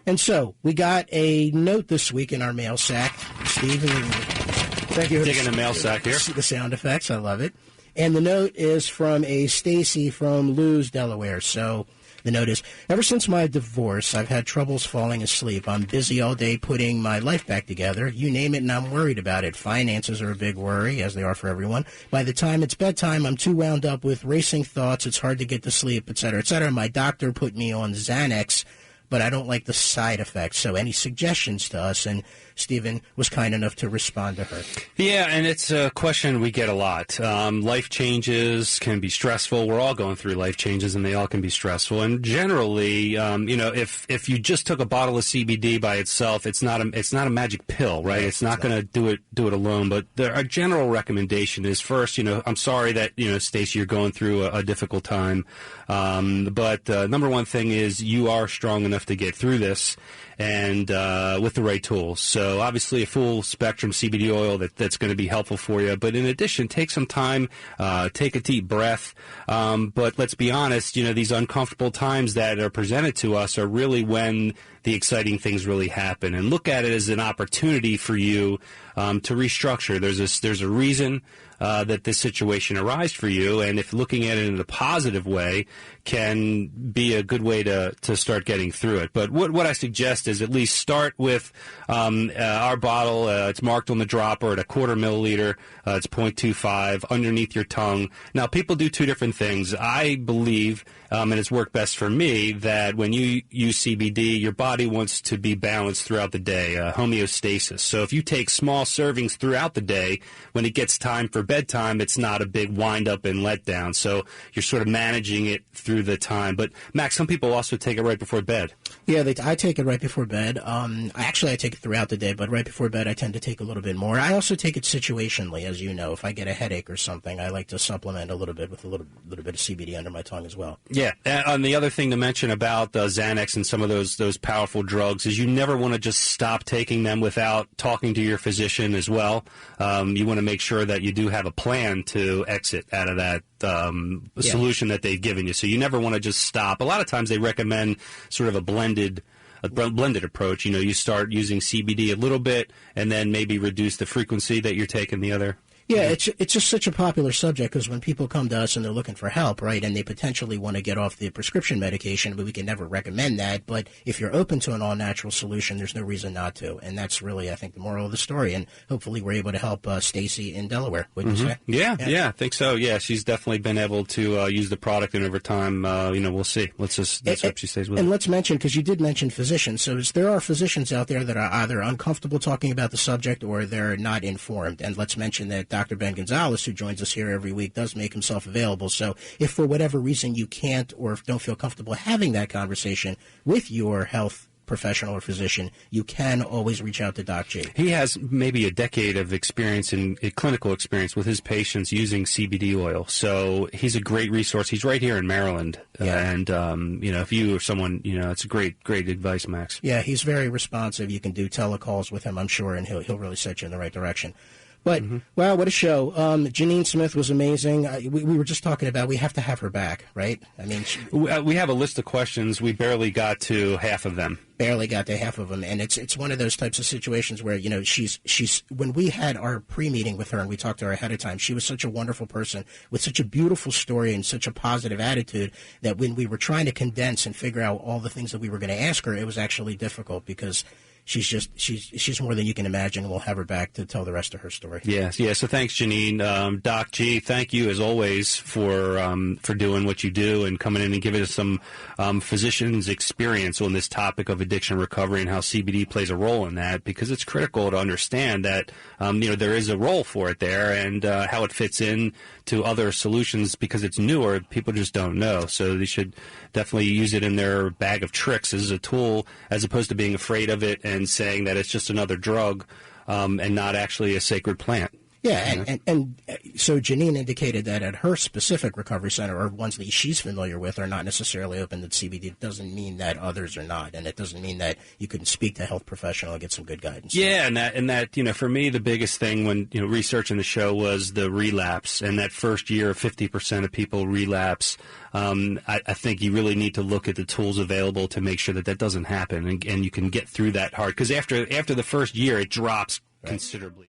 And so we got a note this week in our mail sack. Steve, thank you. Digging the mail sack here. The sound effects, I love it. And the note is from a Stacy from Lewes, Delaware. So the note is, ever since my divorce, I've had troubles falling asleep. I'm busy all day putting my life back together. You name it, and I'm worried about it. Finances are a big worry, as they are for everyone. By the time it's bedtime, I'm too wound up with racing thoughts. It's hard to get to sleep, etc., etc. My doctor put me on Xanax, but I don't like the side effects. So any suggestions to us? And Stephen was kind enough to respond to her. Yeah, and it's a question we get a lot. Life changes can be stressful. We're all going through life changes, and they all can be stressful. And generally, if you just took a bottle of CBD by itself, it's not a magic pill, right? It's not going to do it alone. But our general recommendation is first, I'm sorry that Stacy, you're going through a difficult time. But number one thing is you are strong enough to get through this, and with the right tools. So obviously a full spectrum CBD oil that's going to be helpful for you. But in addition, take some time, take a deep breath. But let's be honest, these uncomfortable times that are presented to us are really when the exciting things really happen. And look at it as an opportunity for you to restructure. There's a reason that this situation arose for you, and if looking at it in a positive way can be a good way to start getting through it. But what I suggest is at least start with our bottle. It's marked on the dropper at 1/4 milliliter. It's 0.25 underneath your tongue. Now, people do two different things. I believe, and it's worked best for me, that when you use CBD, your body wants to be balanced throughout the day, homeostasis. So if you take small servings throughout the day, when it gets time for bedtime, it's not a big wind-up and letdown. So you're sort of managing it through the time. But, Max, some people also take it right before bed. Yeah, I take it right before bed. I take it throughout the day, but right before bed I tend to take a little bit more. I also take it situationally, as you know. If I get a headache or something, I like to supplement a little bit with a little bit of CBD under my tongue as well. Yeah, and the other thing to mention about Xanax and some of those powerful drugs is you never want to just stop taking them without talking to your physician as well. You want to make sure that you do have a plan to exit out of that solution that they've given you. So you never want to just stop. A lot of times they recommend sort of a blended approach. You start using CBD a little bit and then maybe reduce the frequency that you're taking the other. Yeah, it's just such a popular subject because when people come to us and they're looking for help, right, and they potentially want to get off the prescription medication, but we can never recommend that. But if you're open to an all-natural solution, there's no reason not to. And that's really, I think, the moral of the story. And hopefully we're able to help Stacy in Delaware, wouldn't you say? Yeah, I think so. Yeah, she's definitely been able to use the product, and over time, we'll see. Let's hope she stays with it. And let's mention, because you did mention physicians, so there are physicians out there that are either uncomfortable talking about the subject or they're not informed. And let's mention that Dr. Ben Gonzalez, who joins us here every week, does make himself available. So if for whatever reason you can't or don't feel comfortable having that conversation with your health professional or physician, you can always reach out to Doc G. He has maybe a decade of experience in clinical experience with his patients using CBD oil. So he's a great resource. He's right here in Maryland. Yeah. And, if you or someone, it's a great advice, Max. Yeah, he's very responsive. You can do telecalls with him, I'm sure, and he'll really set you in the right direction. But, wow, what a show. Janine Smith was amazing. We were just talking about we have to have her back, right? I mean, we have a list of questions. We barely got to half of them. Barely got to half of them. And it's one of those types of situations where, she's when we had our pre-meeting with her and we talked to her ahead of time, she was such a wonderful person with such a beautiful story and such a positive attitude that when we were trying to condense and figure out all the things that we were going to ask her, it was actually difficult because she's more than you can imagine, and we'll have her back to tell the rest of her story. Yeah. So thanks, Janine. Doc G, thank you as always for doing what you do and coming in and giving us some physician's experience on this topic of addiction recovery and how CBD plays a role in that, because it's critical to understand that there is a role for it there and how it fits in to other solutions, because it's newer. People just don't know. So they should definitely use it in their bag of tricks as a tool, as opposed to being afraid of it and saying that it's just another drug and not actually a sacred plant. Yeah, and so Janine indicated that at her specific recovery center, or ones that she's familiar with, are not necessarily open to CBD. It doesn't mean that others are not, and it doesn't mean that you couldn't speak to a health professional and get some good guidance. Yeah, and that for me, the biggest thing when researching the show was the relapse, and that first year, 50% of people relapse. I think you really need to look at the tools available to make sure that doesn't happen, and you can get through that hard, because after the first year, it drops considerably.